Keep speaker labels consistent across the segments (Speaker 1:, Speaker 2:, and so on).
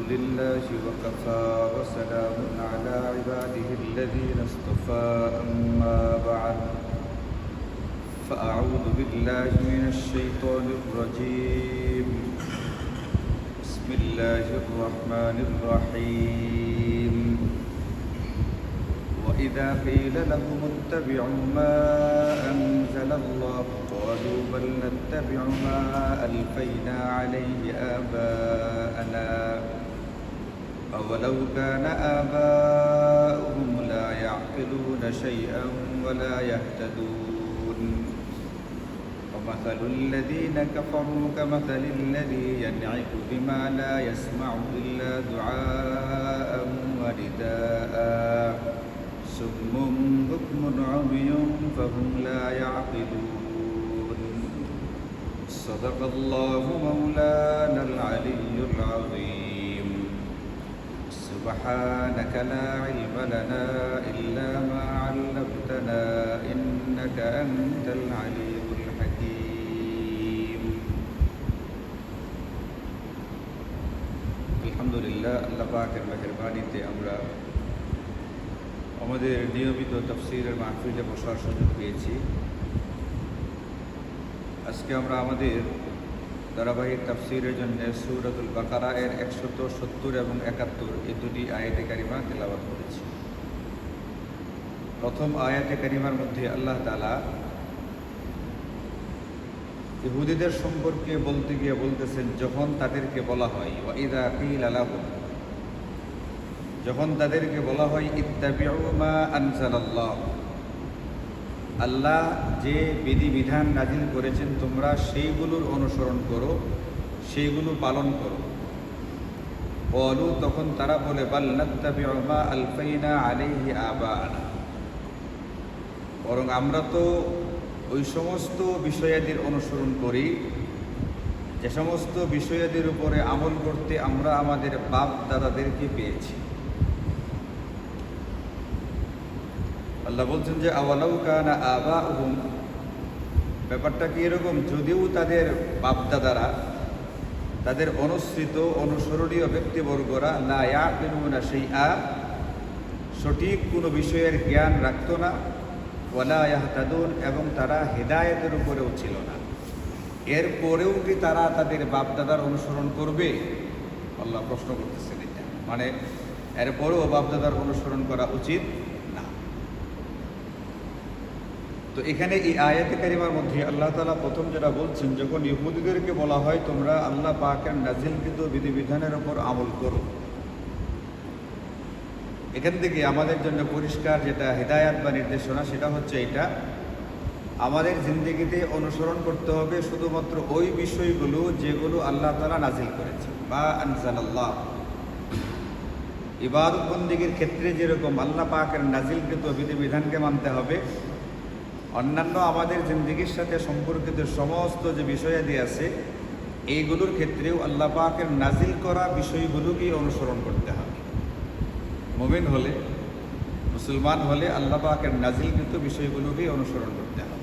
Speaker 1: لله وكفى وسلام على عباده الذين اصطفى أما بعد فأعوذ بالله من الشيطان الرجيم بسم الله الرحمن الرحيم وإذا قيل لهم اتبعوا ما أنزل الله قالوا بل نتبع ما ألفينا عليه آباءنا أولو كان آباؤهم لا يعقلون شيئا ولا يهتدون ومثل الذين كفروا كمثل الذي ينعق بما لا يسمع إلا دعاء ونداء صم بكم عمي فهم لا يعقلون صدق الله مولانا العلي العظيم سبحانك لا علم لنا إلا ما علمتنا إنك أنت العليم الحكيم الحمد لله আল্লাহ পাকের মেহেরবানিতে আমরা আমাদের নিয়মিত তাফসীরের মাহফিলে বসার সুযোগ পেয়েছি। আজকে আমরা আমাদের ধারাবাহিক তাফসীরের জন্য সূরাতুল বাকারা এর 170 এবং 71 এই দুটি আয়াতে কারিমা তেলাওয়াত করেছি। প্রথম আয়াতে কারিমার মধ্যে আল্লাহ তাআলা ইহুদিদের সম্পর্কে বলতে গিয়ে বলতেছেন, যখন তাদেরকে বলা হয় ওয়াইদা কিলা লাহুম, যখন তাদেরকে বলা হয় ইত্তাবিউ মা আনজালাল্লাহ, আল্লাহ যে বিধিবিধান নাজিল করেছেন তোমরা সেইগুলোর অনুসরণ করো, সেইগুলো পালন করো। ক্বালু, তখন তারা বলে বাল নাত্তাবিউ মা আলফাইনা আলাইহি আবানা, বরং আমরা তো ওই সমস্ত বিষয়াদির অনুসরণ করি যে সমস্ত বিষয়াদির উপরে আমল করতে আমরা আমাদের বাপ দাদাদেরকে পেয়েছি। আল্লাহ বলছেন যে আওয়ালাউ কানা আবাউহুম, ব্যাপারটা কি এরকম, যদিও তাদের বাপদাদারা, তাদের অনুসৃত অনুসরণীয় ব্যক্তিবর্গরা লা ইয়াকিলুনা শাইআ, সঠিক কোনো বিষয়ের জ্ঞান রাখত না, ওয়ালা ইয়াহতাদুন, এবং তারা হেদায়েতের উপরেও ছিল না, এরপরেও কি তারা তাদের বাপদাদার অনুসরণ করবে? আল্লাহ প্রশ্ন করতেছেন এটা, মানে এরপরেও বাপদাদার অনুসরণ করা উচিত না। তো এখানে এই আয়াতে কারিমার মধ্যে আল্লাহ তাআলা প্রথম যেটা বলছেন, যখন ইহুদিদেরকে বলা হয় তোমরা আল্লাহ পাকের নাজিলকৃত বিধিবিধানের উপর আমল করো, এখান থেকে আমাদের জন্য পরিষ্কার যেটা হিদায়াত বা নির্দেশনা, সেটা হচ্ছে এটা, আমাদের জিন্দেগিতে অনুসরণ করতে হবে শুধুমাত্র ওই বিষয়গুলো যেগুলো আল্লাহ তাআলা নাজিল করেছে বা আনজালাল্লাহ। ইবাদত বন্দেগীর ক্ষেত্রে যেরকম আল্লাহ পাকের নাজিলকৃত বিধিবিধানকে মানতে হবে, অন্যান্য আমাদের জিন্দেগির সাথে সম্পর্কিত সমস্ত যে বিষয়াদি আছে এইগুলোর ক্ষেত্রেও আল্লাহ পাকের নাজিল করা বিষয়গুলোকেই অনুসরণ করতে হবে। মুমিন হলে, মুসলমান হলে আল্লাহ পাকের নাজিলকৃত বিষয়গুলোকেই অনুসরণ করতে হবে।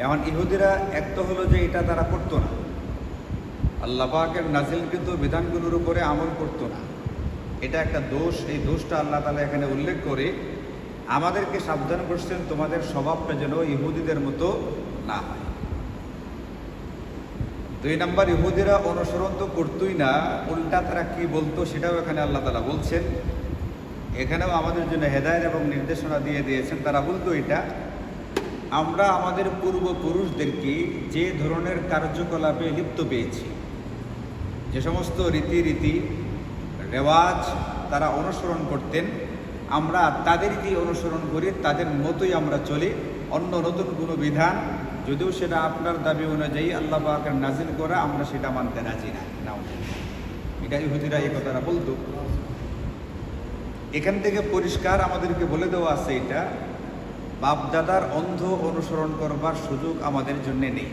Speaker 1: এখন ইহুদিরা এক তো হলো যে এটা তারা করতো না, আল্লাহ পাকের নাজিলকৃত বিধানগুলোর উপরে আমল করতো না, এটা একটা দোষ। এই দোষটা আল্লাহ তাআলা এখানে উল্লেখ করে আমাদেরকে সাবধান করছেন, তোমাদের স্বভাবটা যেন ইহুদিদের মতো না হয়। 2 নম্বর, ইহুদিরা অনুসরণ তো করতোই না, উল্টা তারা কি বলতো সেটাও এখানে আল্লাহ তাআলা বলছেন। এখানেও আমাদের জন্য হেদায়েত এবং নির্দেশনা দিয়ে দিয়েছেন। তারা বলতো এটা, আমরা আমাদের পূর্বপুরুষদেরকে যে ধরনের কার্যকলাপে লিপ্ত পেয়েছি, যে সমস্ত রীতি রেওয়াজ তারা অনুসরণ করতেন, আমরা তাদেরকেই অনুসরণ করি, তাদের মতোই আমরা চলি। অন্য নতুন কোনো বিধান, যদিও সেটা আপনার দাবি অনুযায়ী আল্লাহ পাকের নাজিল করা, আমরা সেটা মানতে রাজি না। এটা ইহুদিরা এই কথাটা বলতো। এখান থেকে পরিষ্কার আমাদেরকে বলে দেওয়া আছে, এটা বাপদাদার অন্ধ অনুসরণ করবার সুযোগ আমাদের জন্য নেই।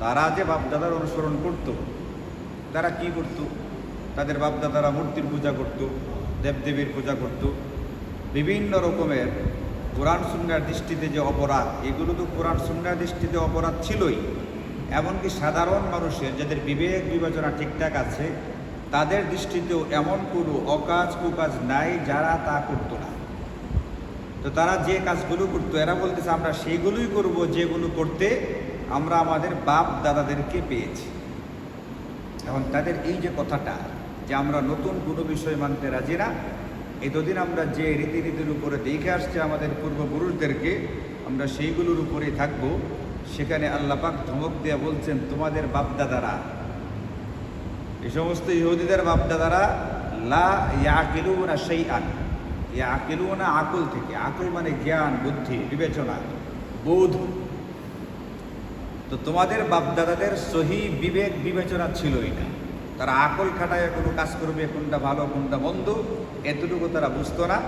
Speaker 1: তারা যে বাপদাদার অনুসরণ করত, তারা কি করত? তাদের বাপদাদারা মূর্তির পূজা করত, দেবদেবীর পূজা করত, বিভিন্ন রকমের কোরআন সুন্নাহর দৃষ্টিতে যে অপরাধ, এগুলো তো কোরআন সুন্নাহর দৃষ্টিতে অপরাধ ছিলই। এমনকি সাধারণ মানুষের যাদের বিবেক বিবেচনা ঠিকঠাক আছে, তাদের দৃষ্টিতেও এমন কোনো অকাজ কুকাজ নাই যারা তা করতো না। তো তারা যে কাজগুলো করতো এরা বলতেছে আমরা সেইগুলোই করব যেগুলো করতে আমরা আমাদের বাপ দাদাদেরকে পেয়েছি। এখন তাদের এই যে কথাটা যে আমরা নতুন কোনো বিষয় মানতে রাজি না, এতদিন আমরা যে রীতিনীতির উপরে দেখে আসছে আমাদের পূর্বপুরুষদেরকে, আমরা সেইগুলোর উপরেই থাকবো। সেখানে আল্লাহ পাক ধমক দিয়ে বলছেন তোমাদের বাপদাদারা, এই সমস্ত ইহুদিদের বাপদাদারা লা ইয়াকিলুনা শাইআন, ইয়াকিলুনা আকল থেকে, আকল মানে জ্ঞান বুদ্ধি বিবেচনা বোধ। তো তোমাদের বাপদাদাদের সহি বিবেক বিবেচনা ছিলই না, তারা আকল খাটায় কোনো কাজ করবে, কোনটা ভালো কোনটা মন্দ এতটুকু তারা বুঝতো না।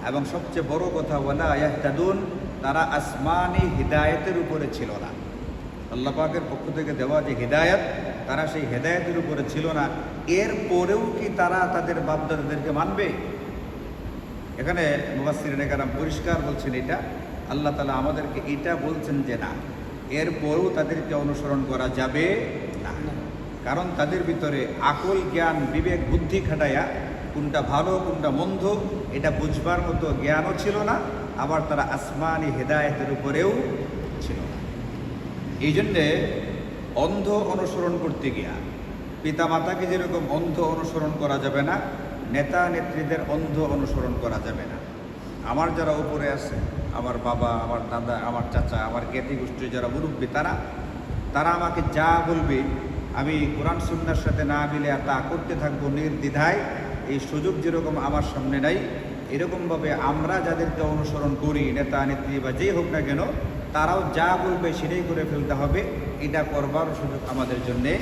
Speaker 1: এবং সবচেয়ে বড় কথা ওয়ালা ইয়াহতাদুন, তারা আসমানি হিদায়তের উপরে ছিল না। আল্লাহ পাকের পক্ষ থেকে দেওয়া যে হিদায়ত, তারা সেই হেদায়তের উপরে ছিল না। এর পরেও কি তারা তাদের বাপদাদাদেরকে মানবে? এখানে মুফাসসিরিনে কেরাম পরিষ্কার বলছেন এটা আল্লাহ তাআলা আমাদেরকে এটা বলছেন যে না, এর পরেও তাদেরকে অনুসরণ করা যাবে না। কারণ তাদের ভিতরে আকল জ্ঞান বিবেক বুদ্ধি খাটাইয়া কোনটা ভালো কোনটা মন্দ এটা বুঝবার মতো জ্ঞানও ছিল না, আবার তারা আসমানি হেদায়েতের উপরেও ছিল না। এই জন্যে অন্ধ অনুসরণ করতে গিয়া পিতা মাতাকে যেরকম অন্ধ অনুসরণ করা যাবে না, নেতা নেত্রীদের অন্ধ অনুসরণ করা যাবে না। আমার যারা উপরে আছে, আমার বাবা আমার দাদা আমার চাচা আমার জ্ঞাতি গোষ্ঠীর যারা মুরব্বী, তারা আমাকে যা বলবে আমি কোরআন সুন্নাহর সাথে না মিলে তা করতে থাকবো নির্দ্বিধায়। এই সুযোগ যেরকম আমার সামনে নাই, এরকমভাবে আমরা যাদেরকে অনুসরণ করি নেতা নেত্রী বা যেই হোক না কেন, তারাও যা বলবে সেটাই করে ফেলতে হবে। এটা করবার সুযোগ আমাদের জন্যে।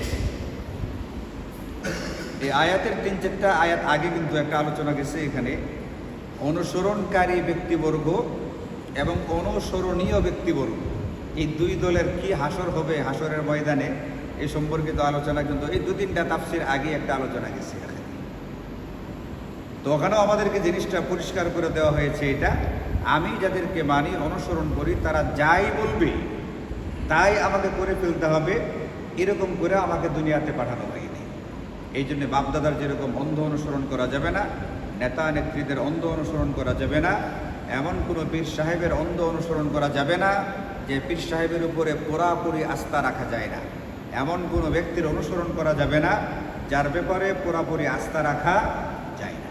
Speaker 1: এই আয়াতের 3-4টা আয়াত আগে কিন্তু একটা আলোচনা গেছে এখানে অনুসরণকারী ব্যক্তিবর্গ এবং অনুসরণীয় ব্যক্তিবর্গ, এই দুই দলের কি হাসর হবে হাসরের ময়দানে, এই সম্পর্কিত আলোচনা কিন্তু এই 2-3টা তাফসির আগে একটা আলোচনা গেছে এখানে। তো ওখানেও আমাদেরকে জিনিসটা পরিষ্কার করে দেওয়া হয়েছে এটা আমি যাদেরকে মানি অনুসরণ করি তারা যাই বলবে তাই আমাকে করে ফেলতে হবে, এরকম করে আমাকে দুনিয়াতে পাঠানো হয়নি। এই জন্যে বাপদাদার যেরকম অন্ধ অনুসরণ করা যাবে না, নেতা নেত্রীদের অন্ধ অনুসরণ করা যাবে না, এমন কোনো পীর সাহেবের অন্ধ অনুসরণ করা যাবে না যে পীর সাহেবের উপরে পুরাপুরি আস্থা রাখা যায় না, এমন কোনো ব্যক্তির অনুসরণ করা যাবে না যার ব্যাপারে পুরাপুরি আস্থা রাখা যায় না।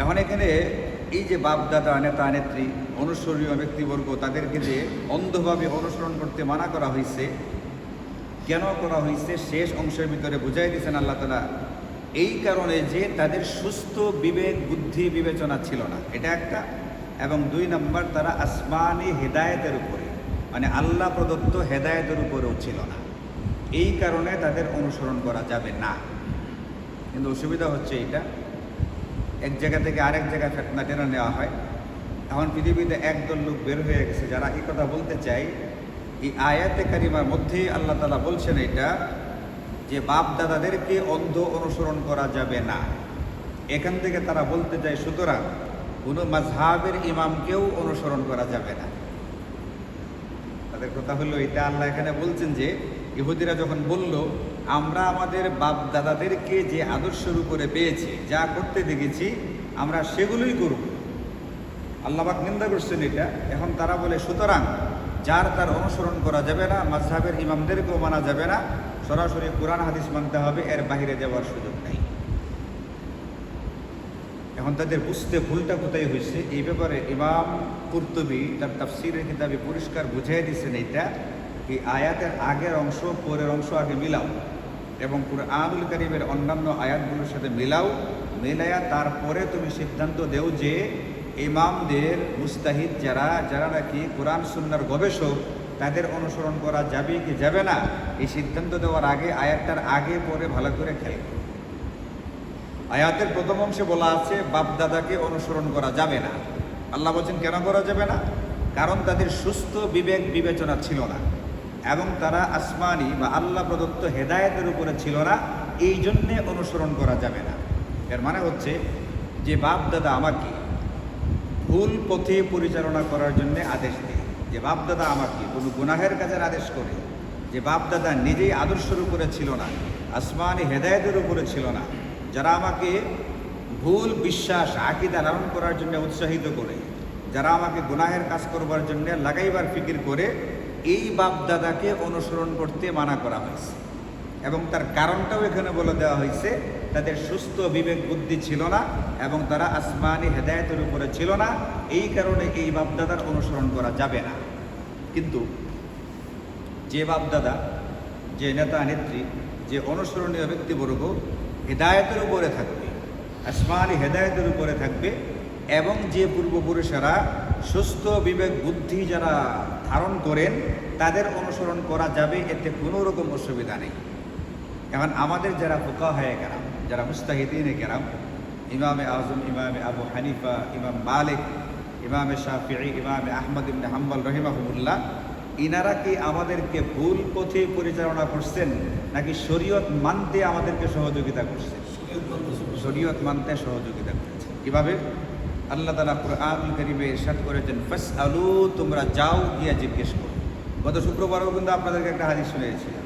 Speaker 1: এখন এখানে এই যে বাপদাদা নেতা নেত্রী অনুসরণীয় ব্যক্তিবর্গ তাদেরকে যে অন্ধভাবে অনুসরণ করতে মানা করা হয়েছে, কেন করা হয়েছে শেষ অংশের ভিতরে বুঝাই দিয়েছেন আল্লাহ তাআলা। এই কারণে যে তাদের সুস্থ বিবেক বুদ্ধি বিবেচনা ছিল না, এটা একটা। এবং 2 নম্বর তারা আসমানি হেদায়েতের উপরে মানে আল্লাহ প্রদত্ত হেদায়েতের উপরেও ছিল না, এই কারণে তাদের অনুসরণ করা যাবে না। কিন্তু অসুবিধা হচ্ছে এটা এক জায়গা থেকে আরেক জায়গায় ফেতনা টেনে নেওয়া হয়। এখন পৃথিবীতে একদল লোক বের হয়ে গেছে যারা এই কথা বলতে চায় এই আয়াতে কারিমার মধ্যেই আল্লাহ তাআলা বলছেন এটা যে বাপ দাদাদেরকে অন্ধ অনুসরণ করা যাবে না। এখান থেকে তারা বলতে চায় সুতরাং কোনো মাযহাবের ইমামকেও অনুসরণ করা যাবে না। তাদের কথা হলো এটা আল্লাহ এখানে বলছেন যে ইহুদিরা যখন বলল আমরা আমাদের বাপ দাদাদেরকে যে আদর্শের উপরে পেয়েছি যা করতে দেখেছি আমরা সেগুলোই করব, আল্লাহ পাক নিন্দা করছেন এটা। এখন তারা বলে সুতরাং যার তার অনুসরণ করা যাবে না, মাযহাবের ইমামদেরকেও মানা যাবে না, সরাসরি কোরআন হাদিস মানতে হবে, এর বাইরে যাওয়ার সুযোগ নাই। এখন তাদের বুঝতে ভুলটা কোথায় হয়েছে এই ব্যাপারে ইমাম কুরতুবী তার তাফসীরের কিতাবে পরিষ্কার বুঝিয়ে দিচ্ছেন এইটা এই আয়াতের আগের অংশ পরের অংশ আগে মিলাও এবং কুরআনুল কারীমের অন্যান্য আয়াতগুলোর সাথে মিলাইয়া তারপরে তুমি সিদ্ধান্ত দেও যে ইমামদের মুস্তাহিদ যারা নাকি কোরআন সুন্নাহর গবেষক তাদের অনুসরণ করা যাবে কি যাবে না, এই সিদ্ধান্ত দেওয়ার আগে আয়াতটার আগে পরে ভালো করে খেয়াল করো। আয়াতের প্রথম অংশে বলা আছে বাপদাদাকে অনুসরণ করা যাবে না। আল্লাহ বলছেন কেন করা যাবে না? কারণ তাদের সুস্থ বিবেক বিবেচনা ছিল না এবং তারা আসমানি বা আল্লাহ প্রদত্ত হেদায়েতের উপরে ছিল না, এই জন্যে অনুসরণ করা যাবে না। এর মানে হচ্ছে যে বাপদাদা আমাকে ভুল পথে পরিচালনা করার জন্য আদেশ দেয়, যে বাপদাদা আমাকে কোনো গুনাহের কাজের আদেশ করে, যে বাপদাদা নিজেই আদর্শের উপরে ছিল না, আসমানি হেদায়েতের উপরে ছিল না, যারা আমাকে ভুল বিশ্বাস আকীদা লালন করার জন্য উৎসাহিত করে, যারা আমাকে গুনাহের কাজ করবার জন্য লাগাইবার ফিকির করে, এই বাপদাদাকে অনুসরণ করতে মানা করা হয়েছে। এবং তার কারণটাও এখানে বলে দেওয়া হয়েছে, তাদের সুস্থ বিবেক বুদ্ধি ছিল না এবং তারা আসমানি হেদায়েতের উপরে ছিল না, এই কারণে এই বাপদাদার অনুসরণ করা যাবে না। কিন্তু যে বাপদাদা, যে নেতা নেত্রী, যে অনুসরণীয় ব্যক্তিবর্গ হেদায়েতের উপরে থাকবে, আসমানি হেদায়েতের উপরে থাকবে, এবং যে পূর্বপুরুষেরা সুস্থ বিবেক বুদ্ধি যারা ধারণ করেন তাদের অনুসরণ করা যাবে, এতে কোনো রকম অসুবিধা নেই। এখন আমাদের যারা ফুকাহায়ে কেরাম, যারা মুজতাহিদিনে কেরাম, ইমামে আজম, ইমামে আবু হানিফা, ইমাম মালিক, ইমামে শাফিঈ, ইমামে আহমদ ইবনে হাম্বল রহিমাহুল্লাহ, ইনারা কি আমাদেরকে ভুল পথে পরিচালনা করছেন নাকি শরীয়ত মানতে আমাদেরকে সহযোগিতা করছেন? শরীয়ত মানতে সহযোগিতা করেছেন। কিভাবে? আল্লাহ তাআলা কুরআনুল কারীমে ইরশাদ করেছেন, ফাসআলু, তোমরা যাও গিয়া জিজ্ঞেস করো। গত শুক্রবারও কিন্তু আপনাদেরকে একটা হাদিস শুনিয়েছিলাম।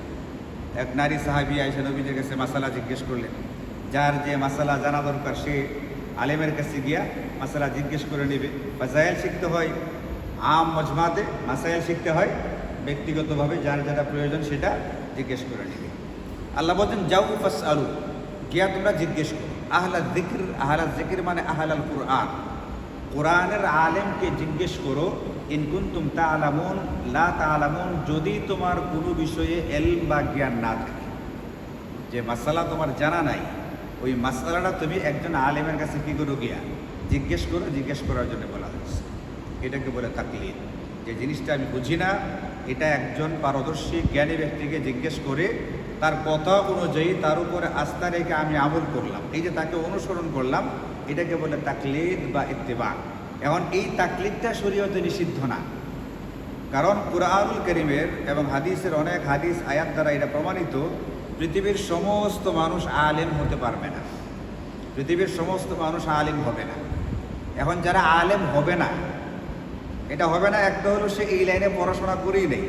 Speaker 1: এক নারী সাহাবী আয়েশা নবীজির কাছে মাসালা জিজ্ঞেস করলেন। যার যে মাসালা জানা দরকার সে আলেমের কাছে গিয়া মাসালা জিজ্ঞেস করে নেবে। ফাজাইল শিখতে হয় আম মজমাতে, মাসাইল শিখতে হয় ব্যক্তিগতভাবে, যার যেটা প্রয়োজন সেটা জিজ্ঞেস করে নেবে। আল্লাহ বলছেন যাও ফাসআলু, গিয়া তোমরা জিজ্ঞেস করো। আহলা যিকর, আহলা যিকর মানে আহলাল কুরআন, কোরআনের আলেমকে জিজ্ঞেস করো। ইন কুনতুম তা'লামুন লা তা'লামুন, যদি তোমার কোনো বিষয়ে ইলম বা জ্ঞান না থাকে, যে মাসালা তোমার জানা নাই, ওই মাসালাটা তুমি একজন আলেমের কাছে কী করো? গিয়া জিজ্ঞেস করো। জিজ্ঞেস করার জন্য বলা হয়েছে। এটাকে বলে তাকলিদ। যে জিনিসটা আমি বুঝি না, এটা একজন পারদর্শী জ্ঞানী ব্যক্তিকে জিজ্ঞেস করে তার কথা অনুযায়ী তার উপরে আস্থা রেখে আমি আমল করলাম, এই যে তাকে অনুসরণ করলাম, এটাকে বলে তাকলিদ বা ইত্তেবা। এখন এই তাকলিদটা শরীয়তে নিষিদ্ধ না, কারণ কুরআনুল কারীমের এবং হাদিসের অনেক হাদিস আয়াত দ্বারা এটা প্রমাণিত, পৃথিবীর সমস্ত মানুষ আলেম হতে পারবে না, পৃথিবীর সমস্ত মানুষ আলেম হবে না। এখন যারা আলেম হবে না, এটা হবে না, একটা হলো সে এই লাইনে পড়াশোনা করেই নেই,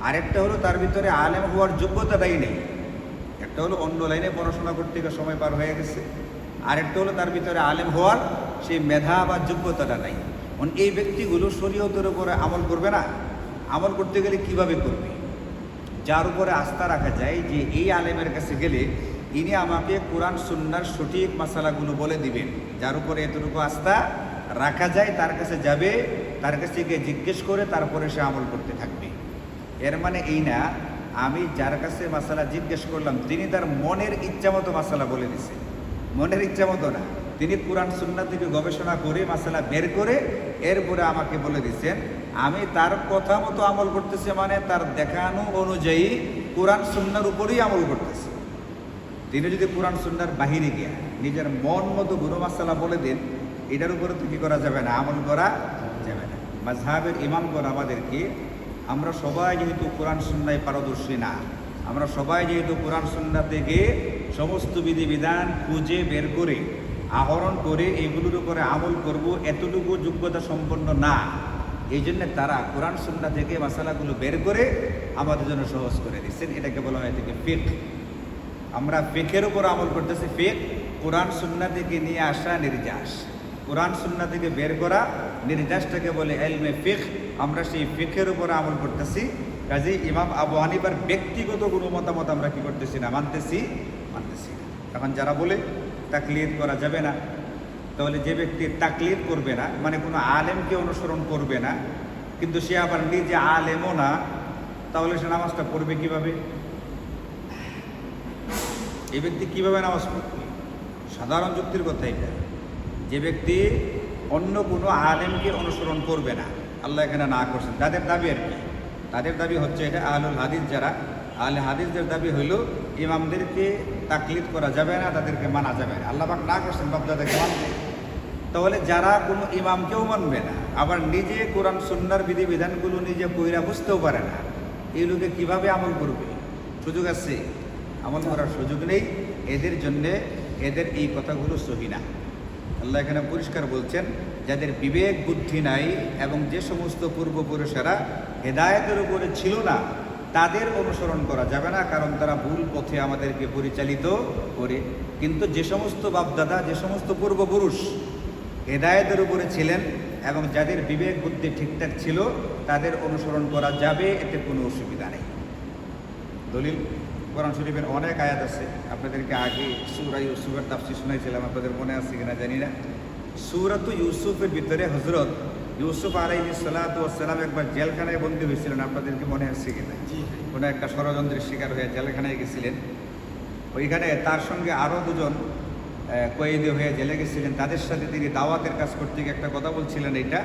Speaker 1: আরেকটা হলো তার ভিতরে আলেম হওয়ার যোগ্যতাটাই নেই। একটা হলো অন্য লাইনে পড়াশোনা করতে গিয়ে সময় পার হয়ে গেছে, আরেকটা হলো তার ভিতরে আলেম হওয়ার সেই মেধা বা যোগ্যতাটা নাই। এই ব্যক্তিগুলো শরীয়তের উপরে আমল করবে না। আমল করতে গেলে কিভাবে করবে? যার উপরে আস্থা রাখা যায় যে এই আলেমের কাছে গেলে ইনি আমাকে কোরআন সুন্নাহর সঠিক মাসালাগুলো বলে দিবেন, যার উপরে এতটুকু আস্থা রাখা যায় তার কাছে যাবে, তার কাছে গিয়ে জিজ্ঞেস করে তারপরে সে আমল করতে থাকবে। এর মানে এই না আমি যার কাছে মাসালা জিজ্ঞেস করলাম তিনি তার মনের ইচ্ছা মতো মাসালা বলে দিছে, মনের ইচ্ছা মতো না, তিনি কোরআন সুন্নাহ থেকে গবেষণা করে মাসালা বের করে এরপরে আমাকে বলে দিচ্ছেন, আমি তার কথা মতো আমল করতেছি, মানে তার দেখানো অনুযায়ী কোরআন সুন্নাহর উপরেই আমল করতেছি। তিনি যদি কোরআন সুন্নাহর বাহিরে গিয়া নিজের মন মতো গুরু মাসালা বলে দেন, এটার উপরে তো কি করা যাবে না, আমল করা যাবে না। মাযহাবের ইমামগণ আমাদেরকে, আমরা সবাই যেহেতু কোরআন সুন্নাহয় পারদর্শী না, আমরা সবাই যেহেতু কোরআন সুন্নাহ থেকে সমস্ত বিধিবিধান খুঁজে বের করে আহরণ করে এগুলোর উপরে আমল করব, এতটুকু যোগ্যতা সম্পন্ন না, এই জন্য তারা কোরআন সুন্নাহ থেকে মাসালাগুলো বের করে আমাদের জন্য সহজ করে দিচ্ছেন। এটাকে বলা হয় থেকে ফিকহ। আমরা ফিকহের উপর আমল করতেছি। ফিকহ কোরআন সুন্নাহ থেকে নিয়ে আসা নির্যাস, কোরআন সুন্নাহ থেকে বের করা নির্যাসটাকে বলে ইলমে ফিকহ। আমরা সেই ফিকহের উপর আমল করতেছি। কাজেই ইমাম আবু হানিফার ব্যক্তিগত কোনো মতামত আমরা কি করতেছি না, মানতেছি না। এখন যারা বলে তাকলিদ করা যাবে না, তাহলে যে ব্যক্তি তাকলিদ করবে না মানে কোনো আলেমকে অনুসরণ করবে না, কিন্তু সে আবার নিজে আলেমও না, তাহলে সে নামাজটা পড়বে কিভাবে? এই ব্যক্তি কিভাবে নামাজ পড়বে? সাধারণ যুক্তির কথা এটা। যে ব্যক্তি অন্য কোনো আলেমকে অনুসরণ করবে না, আল্লাহ এখানে না করছেন, তাদের দাবি আর কি? তাদের দাবি হচ্ছে এটা আহলুল হাদিস, যারা আহলে হাদিসদের দাবি হইল ইমামদেরকে তাকলিদ করা যাবে না, তাদেরকে মানা যাবে না। আল্লাহ পাক না করছেন বাপদাদাকে মানবে। তাহলে যারা কোনো ইমামকেও মানবে না, আবার নিজে কোরআন সুন্নাহর বিধিবিধানগুলো নিজে কইরা বুঝতেও পারে না, এই লোকে কীভাবে আমল করবে? সুযোগ আছে? আমল করার সুযোগ নেই। এদের জন্যে এদের এই কথাগুলো সহি না। আল্লাহ এখানে পরিষ্কার বলছেন, যাদের বিবেক বুদ্ধি নাই এবং যে সমস্ত পূর্বপুরুষেরা হেদায়েতের উপরে ছিল না, তাদের অনুসরণ করা যাবে না, কারণ তারা ভুল পথে আমাদেরকে পরিচালিত করে। কিন্তু যে সমস্ত বাপদাদা, যে সমস্ত পূর্বপুরুষ হেদায়েতের উপরে ছিলেন এবং যাদের বিবেক বুদ্ধি ঠিকঠাক ছিল, তাদের অনুসরণ করা যাবে, এতে কোনো অসুবিধা নেই। দলিল কোরআন শরীফের অনেক আয়াত আছে। আপনাদেরকে আগে সূরা ইউসুফের তাফসীর শোনাইছিলাম, আপনাদের মনে আছে কিনা জানি না। সূরাতু ইউসুফের ভিতরে হযরত ইউসুফ আলাইহিস সালাতু ওয়াস সালাম একবার জেলখানায় বন্দী হয়েছিলেন, আপনাদেরকে মনে আছে কিনা? কোনো একটা ষড়যন্ত্রের শিকার হয়ে জেলখানায় গেছিলেন। ওইখানে তার সঙ্গে আরও দুজন কয়েদি হয়ে জেলে গেছিলেন। তাদের সাথে তিনি দাওয়াতের কাজ করতে গিয়ে একটা কথা বলছিলেন, এটা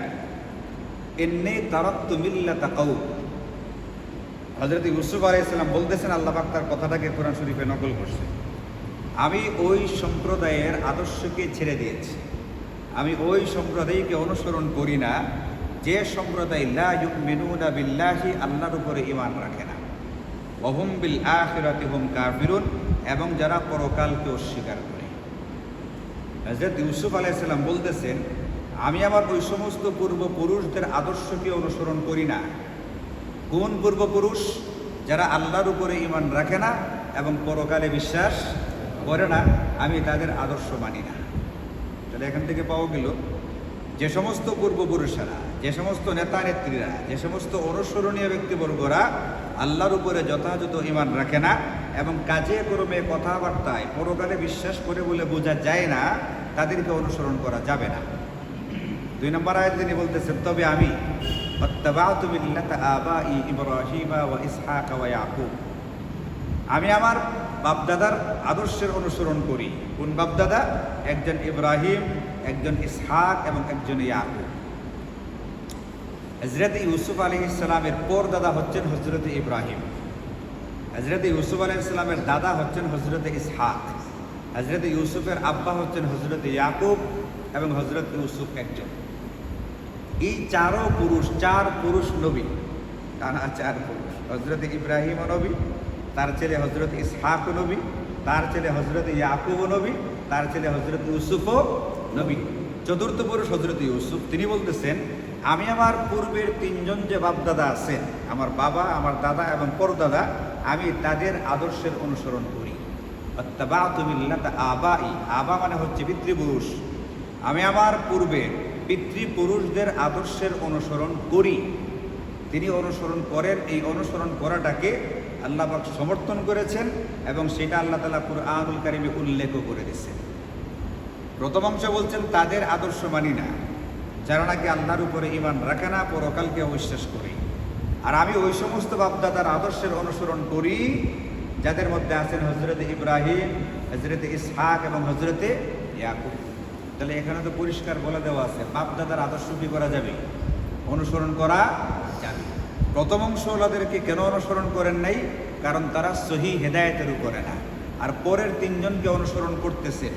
Speaker 1: ইন্নী তারাকতু মিল্লাতা কওম। হযরত ইউসুফ আলাইহিস সালাম বলতেছেন, আল্লাহ পাক তার কথাটাকে কোরআন শরীফে নকল করছে, আমি ওই সম্প্রদায়ের আদর্শকে ছেড়ে দিয়েছি, আমি ওই সম্প্রদায়কে অনুসরণ করি না যে সম্প্রদায় লা ইউমিনুনা বিল্লাহি, আল্লাহর উপরে ঈমান রাখে না, ওয়া হুম বিল আখিরাতি হুম কাফিরুন, এবং যারা পরকালকে অস্বীকার করে। হযরত ইউসুফ আলাইহিস সালাম বলতেছেন, আমি আমার ওই সমস্ত পূর্বপুরুষদের আদর্শকে অনুসরণ করি না। কোন পূর্বপুরুষ? যারা আল্লাহর উপরে ঈমান রাখে না এবং পরকালে বিশ্বাস করে না, আমি তাদের আদর্শ মানি না। তাহলে এখান থেকে পাওয়া গেল, যে সমস্ত পূর্বপুরুষেরা, যে সমস্ত নেতা নেত্রীরা, যে সমস্ত অনুসরণীয় ব্যক্তিবর্গরা আল্লাহর উপরে যথাযথ ঈমান রাখে না এবং কাজে কর্মে কথাবার্তায় পরকালে বিশ্বাস করে বলে বোঝা যায় না, তাদেরকে অনুসরণ করা যাবে না। 2 নম্বর আয়াতে তিনি বলতেছেন, তবে আমি ওয়াত্তাবা'তু মিল্লাতা আবাই ইব্রাহিম ওয়া ইসহাক ওয়া ইয়াকুব, আমি আমার বাপদাদার আদর্শের অনুসরণ করি। কোন বাপদাদা? একজন ইব্রাহিম, একজন ইসহাক এবং একজন ইয়াকুব। হযরত ইউসুফ আলাইহিস সালামের পরদাদা হচ্ছেন হযরত ইব্রাহিম, হযরত ইউসুফ আলাইহিস সালামের দাদা হচ্ছেন হযরত ইসহাক, হযরত ইউসুফের আব্বা হচ্ছেন হযরত ইয়াকুব এবং হযরত ইউসুফ একজন। এই চার পুরুষ নবী, টানা 4 পুরুষ। হযরত ইব্রাহিম নবী, তার ছেলে হযরত ইসহাক নবী, তার ছেলে হযরত ইয়াকুব নবী, তার ছেলে হযরত ইউসুফও নবী। চতুর্থ পুরুষ হযরত ইউসুফ। তিনি বলতেছেন, আমি আমার পূর্বের 3 জন যে বাপদাদা আছেন, আমার বাবা, আমার দাদা এবং পরদাদা, আমি তাদের আদর্শের অনুসরণ করি। ওয়াত্তাবা'তু মিল্লাতা আবাই, আবা মানে হচ্ছে পিতৃপুরুষ। আমি আমার পূর্বের পিতৃপুরুষদের আদর্শের অনুসরণ করি। তিনি অনুসরণ করেন, এই অনুসরণ করাটাকে আল্লাহ পাক সমর্থন করেছেন এবং সেটা আল্লাহ তাআলা কুরআনুল কারীমে উল্লেখও করে দিয়েছেন। প্রথম অংশ বলছেন, তাদের আদর্শ মানি না যারা নাকি আল্লাহর উপরে ঈমান রাখে না, পরকালকে অবিশ্বাস করে। আর আমি ওই সমস্ত বাপদাদার আদর্শের অনুসরণ করি যাদের মধ্যে আছেন হযরত ইব্রাহিম, হযরত ইসহাক এবং হযরত ইয়াকুব। তাহলে এখানে তো পরিষ্কার বলে দেওয়া আছে, বাপদাদার আদর্শ কি করা যাবে? অনুসরণ করা যাবে। প্রথম অংশ ওনাদেরকে কেন অনুসরণ করেন নাই? কারণ তারা সহি হেদায়েতের উপরে না। আর পরের 3 জনকে অনুসরণ করতেছেন,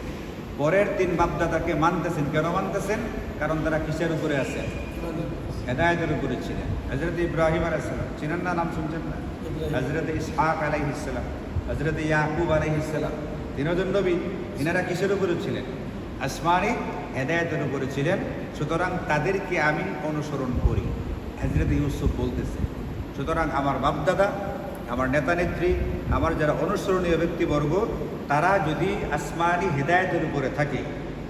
Speaker 1: পরের 3 বাপদাদাকে মানতেছেন। কেন মানতেছেন? কারণ তারা কিসের উপরে আছেন? হেদায়েতের উপরে ছিলেন। হযরত ইব্রাহিম আলাইহিস সালাম চিনেন না? নাম শুনছেন না? হযরত ইসহাক আলাইহিস সালাম, হযরত ইয়াকুব আলাইহিস সালাম, 3 জন নবী। এনারা কিসের উপরে ছিলেন? আসমানি হেদায়েতের উপরে ছিলেন। সুতরাং তাদেরকে আমি অনুসরণ করি। হযরত ইউসুফ বলতেছে, সুতরাং আমার বাপদাদা, আমার নেতা নেত্রী, আমার যারা অনুসরণীয় ব্যক্তিবর্গ, তারা যদি আসমানি হেদায়েতের উপরে থাকে,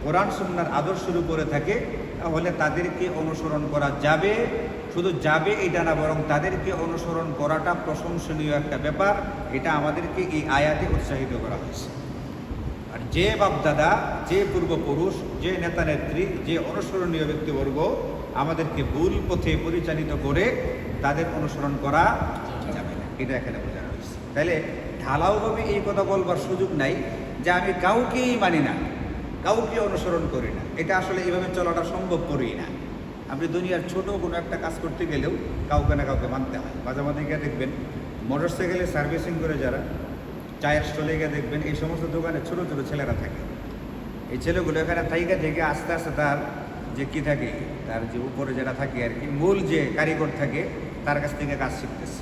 Speaker 1: কোরআন সুন্নাহর আদর্শের উপরে থাকে, তাহলে তাদেরকে অনুসরণ করা যাবে। শুধু যাবে এটা না, বরং তাদেরকে অনুসরণ করাটা প্রশংসনীয় একটা ব্যাপার। এটা আমাদেরকে এই আয়াতে উৎসাহিত করা হয়েছে। আর যে বাপদাদা, যে পূর্বপুরুষ, যে নেতা নেত্রী, যে অনুসরণীয় ব্যক্তিবর্গ আমাদেরকে ভুল পথে পরিচালিত করে, তাদের অনুসরণ করা যাবে না, এটা এখানে বোঝানো হয়েছে। তাহলে ঢালাওভাবে এই কথা বলবার সুযোগ নাই যে আমি কাউকেই মানি না, কাউকে অনুসরণ করি না। এটা আসলে এইভাবে চলাটা সম্ভব করি না। আপনি দুনিয়ার ছোট কোনো একটা কাজ করতে গেলেও কাউকে না কাউকে মানতে হয়। মাঝে মাঝে গিয়ে দেখবেন মোটরসাইকেলে সার্ভিসিং করে যারা, চায়ের স্টলে গিয়ে দেখবেন এই সমস্ত দোকানে ছোটো ছোটো ছেলেরা থাকে। এই ছেলেগুলো এখানে থাইকা থেকে আস্তে আস্তে তার যে কী থাকে, তার যে উপরে যেটা থাকে আর কি, মূল যে কারিগর থাকে, তার কাছ থেকে কাজ শিখতেছে।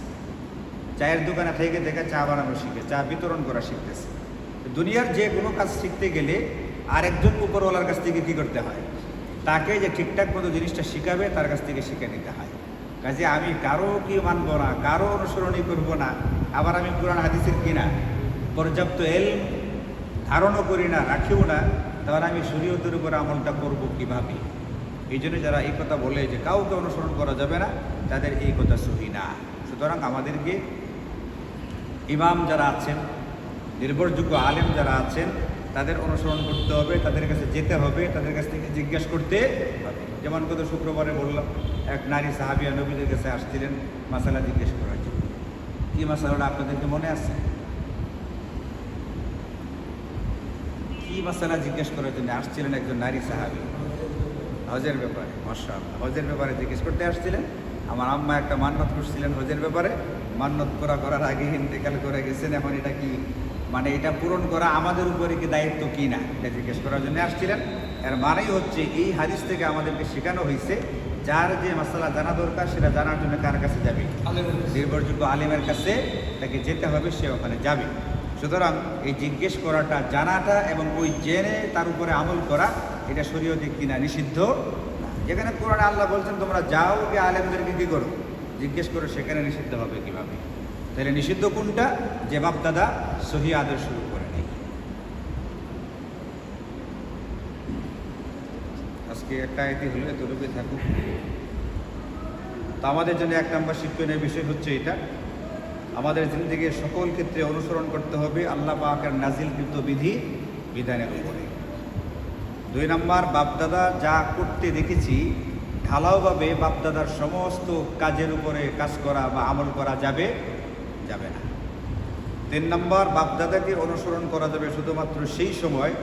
Speaker 1: চায়ের দোকানে থেকে দেখে চা বানানো শিখে, চা বিতরণ করা শিখতেছে। দুনিয়ার যে কোনো কাজ শিখতে গেলে আরেকজন উপরওয়ালার কাছ থেকে কী করতে হয়? তাকে যে ঠিকঠাক মতো জিনিসটা শিখাবে, তার কাছ থেকে শিখে নিতে হয়। কাজে আমি কারো কি মানব না, কারো অনুসরণই করব না, আবার আমি কোরআন হাদিসের কিনা পর্যাপ্ত এলম ধারণও করি না, রাখিও না, তাহলে আমি শরীয়তের উপর আমলটা করব কিভাবে? এই জন্য যারা এই কথা বলে যে কাউকে অনুসরণ করা যাবে না, তাদের এই কথা সহি না। সুতরাং আমাদেরকে ইমাম যারা আছেন, নির্ভরযোগ্য আলেম যারা আছেন, তাদের অনুসরণ করতে হবে, তাদের কাছে যেতে হবে, তাদের কাছ থেকে জিজ্ঞেস করতে হবে। যেমন গত শুক্রবারে বললাম, এক নারী সাহাবিয়া নবীদের কাছে আসছিলেন মাসালা জিজ্ঞেস করার জন্য। কী মাসালাটা আপনাদেরকে মনে আছে? কী মাসালা জিজ্ঞেস করার জন্য আসছিলেন একজন নারী সাহাবি? হজের ব্যাপারে। মাশাআল্লাহ, হজের ব্যাপারে জিজ্ঞেস করতে আসছিলেন। আমার আম্মা একটা মান্নত করছিলেন হজের ব্যাপারে, মান্নত করার আগে ইন্তেকাল করে গেছেন। এখন এটা কি মানে এটা পূরণ করা আমাদের উপরে কি দায়িত্ব কি না, এটা জিজ্ঞেস করার জন্য আসছিলেন। এর মানেই হচ্ছে এই হাদিস থেকে আমাদেরকে শেখানো হয়েছে যার যে মাসালা জানা দরকার সেটা জানার জন্য কার কাছে যাবে? নির্ভরযোগ্য আলেমের কাছে তাকে যেতে হবে, সে ওখানে যাবে। সুতরাং এই জিজ্ঞেস করাটা, জানাটা এবং ওই জেনে তার উপরে আমল করা, এটা শরীয়তে কিনা নিষিদ্ধ না। যেখানে কোরআনে আল্লাহ বলছেন তোমরা যাও গিয়ে আলেমদেরকে কী করো, জিজ্ঞেস করো, সেখানে নিষিদ্ধ হবে কিভাবে? তাহলে নিষিদ্ধ কোনটা? যে বাপ দাদা সহি আদর্শ শুরু করে নেই। আজকে একটা আয়াতই হলো, এতটুকুই থাকুক। তো আমাদের জন্য এক নম্বর শিক্ষণীয় বিষয় হচ্ছে এটা, আমাদের জিন্দেগির সকল ক্ষেত্রে অনুসরণ করতে হবে আল্লাহ পাকের নাজিলকৃত বিধানের উপরে। 2 নম্বর, বাপদাদা যা করতে দেখেছি ঢালাওভাবে বাপদাদার সমস্ত কাজের উপরে কাজ করা বা আমল করা যাবে না। 3 নম্বর, বাপদাদাকে অনুসরণ করা যাবে শুধুমাত্র সেই সময়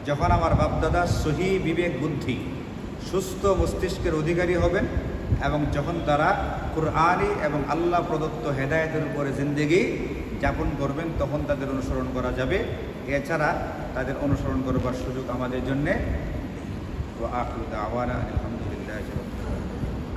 Speaker 1: যখন আমার বাপদাদা সহি বিবেক বুদ্ধি, সুস্থ মস্তিষ্কের অধিকারী হবেন এবং যখন তারা কুরআনি এবং আল্লাহ প্রদত্ত হেদায়েতের উপরে জিন্দেগি যাপন করবেন, তখন তাদের অনুসরণ করা যাবে। এছাড়া তাদের অনুসরণ করবার সুযোগ আমাদের জন্যে। ওয়া আখিরু দাওয়ানা আলহামদুলিল্লাহি রাব্বিল আলামিন।